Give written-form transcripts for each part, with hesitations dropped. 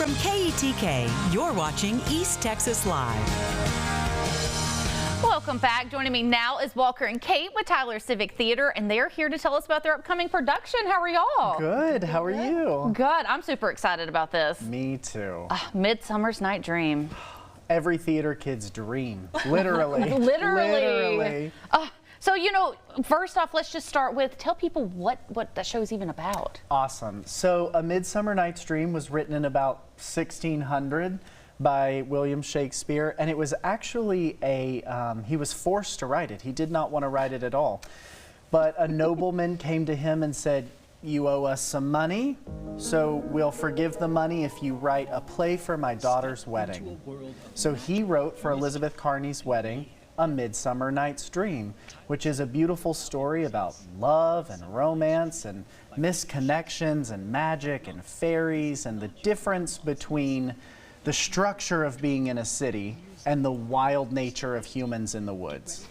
From KETK, you're watching East Texas Live. Welcome back. Joining me now is Walker and Kate with Tyler Civic Theater, and they're here to tell us about their upcoming production. How are y'all? Good. How are you? Good. I'm super excited about this. Me too. Midsummer's Night Dream. Every theater kid's dream. Literally. Literally. So, you know, first off, let's just start with, tell people what that show is even about. Awesome. So, A Midsummer Night's Dream was written in about 1600 by William Shakespeare, and it was actually he was forced to write it. He did not want to write it at all. But a nobleman came to him and said, "You owe us some money, so we'll forgive the money if you write a play for my daughter's wedding." So he wrote for Elizabeth Carney's wedding, A Midsummer Night's Dream, which is a beautiful story about love and romance and misconnections and magic and fairies and the difference between the structure of being in a city and the wild nature of humans in the woods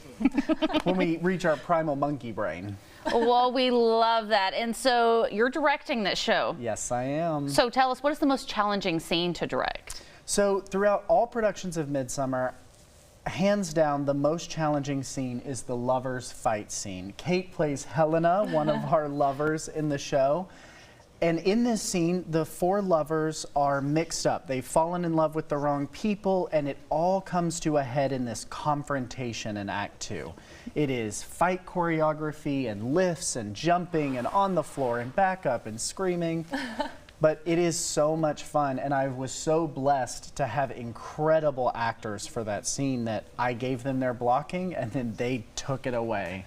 when we reach our primal monkey brain. Well, we love that. And so you're directing this show. Yes, I am. So tell us, what is the most challenging scene to direct? So throughout all productions of Midsummer, hands down, the most challenging scene is the lovers fight scene. Kate plays Helena, one of our lovers in the show. And in this scene, the four lovers are mixed up. They've fallen in love with the wrong people, and it all comes to a head in this confrontation in Act 2. It is fight choreography and lifts and jumping and on the floor and back up and screaming. But it is so much fun, and I was so blessed to have incredible actors for that scene that I gave them their blocking, and then they took it away.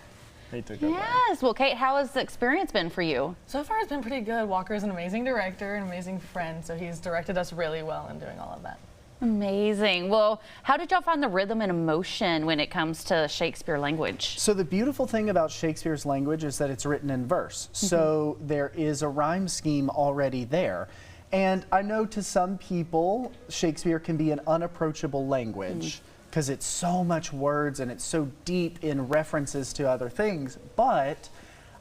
They took it away. Yes. Well, Kate, how has the experience been for you? So far, it's been pretty good. Walker is an amazing director, an amazing friend, so he's directed us really well in doing all of that. Amazing. Well, how did y'all find the rhythm and emotion when it comes to Shakespeare language? So the beautiful thing about Shakespeare's language is that it's written in verse. So there is a rhyme scheme already there. And I know to some people, Shakespeare can be an unapproachable language because it's so much words and it's so deep in references to other things. But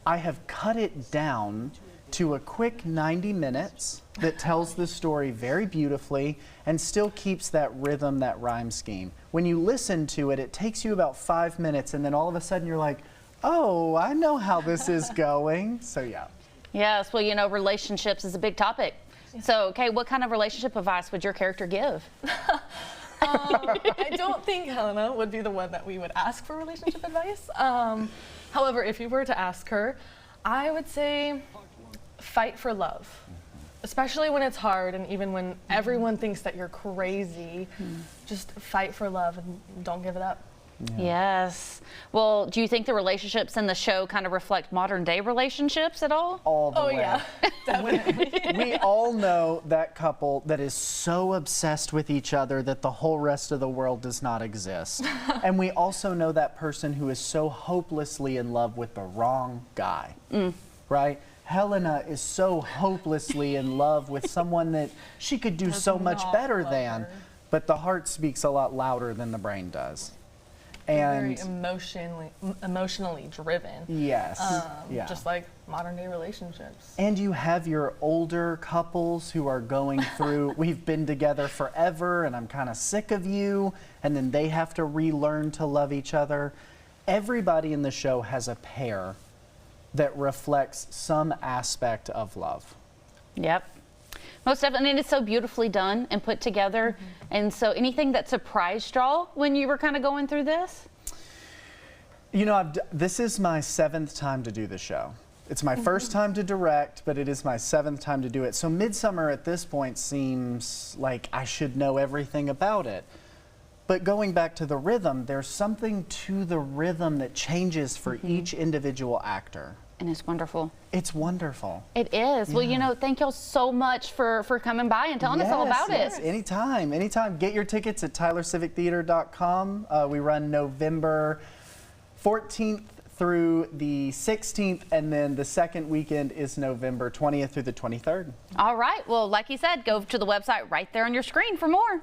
I have cut it down to a quick 90 minutes that tells the story very beautifully and still keeps that rhythm, that rhyme scheme. When you listen to it, it takes you about 5 minutes, and then all of a sudden you're like, oh, I know how this is going. So yeah. Yes, well, you know, relationships is a big topic. So, okay, what kind of relationship advice would your character give? I don't think Helena would be the one that we would ask for relationship advice. However, if you were to ask her, I would say fight for love. Especially when it's hard and even when everyone thinks that you're crazy, just fight for love and don't give it up. Yeah. Yes. Well, do you think the relationships in the show kind of reflect modern day relationships at all? All the way. Yeah, definitely. We all know that couple that is so obsessed with each other that the whole rest of the world does not exist. And we also know that person who is so hopelessly in love with the wrong guy, right? Helena is so hopelessly in love with someone that she could do so much better than, but the heart speaks a lot louder than the brain does. And very emotionally driven. Yes. Yeah. Just like modern day relationships. And you have your older couples who are going through, we've been together forever and I'm kind of sick of you, and then they have to relearn to love each other. Everybody in the show has a pair that reflects some aspect of love. Yep. Most definitely, and it's so beautifully done and put together. And so anything that surprised y'all when you were kind of going through this? You know, this is my 7th time to do the show. It's my first time to direct, but it is my 7th time to do it. So Midsummer at this point seems like I should know everything about it. But going back to the rhythm, there's something to the rhythm that changes for each individual actor. And it's wonderful. It's wonderful. It is. Well, you know, thank y'all so much for coming by and telling us all about it. Yes, anytime, anytime. Get your tickets at tylercivictheater.com. We run November 14th through the 16th, and then the second weekend is November 20th through the 23rd. All right. Well, like you said, go to the website right there on your screen for more.